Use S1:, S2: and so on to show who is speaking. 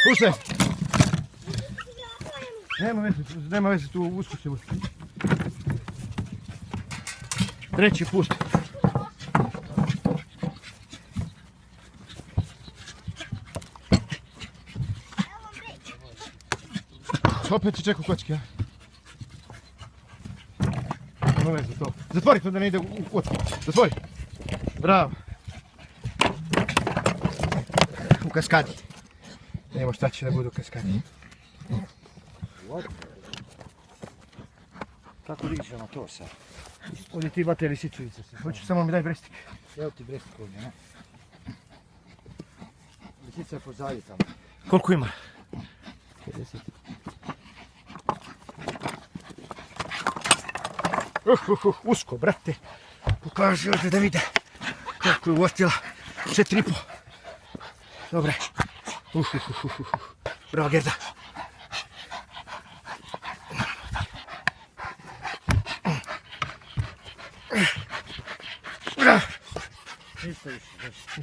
S1: Puštaj. Nema veze, tu usko se bude. Treći put. Opet ti čekao kocki, ja? Nema veze to. Zatvori to da ne ide u kocku. Zatvori. Bravo. U kaskadi. Evo šta će da bude u kaskadi.
S2: Kako vidiš na to sad?
S1: Ovdje ti bate lisičevice se. Hoćeš samo mi daj brestik.
S2: Evo ti brestik ovdje, ne? Lisica je pozadnji tamo.
S1: Koliko ima?
S2: 50.
S1: Usko, brate. Pokaži ovdje da vide koliko je ugostila. 4,5. Dobre. Bravo, Gerda. Bravo.
S2: Ništa više.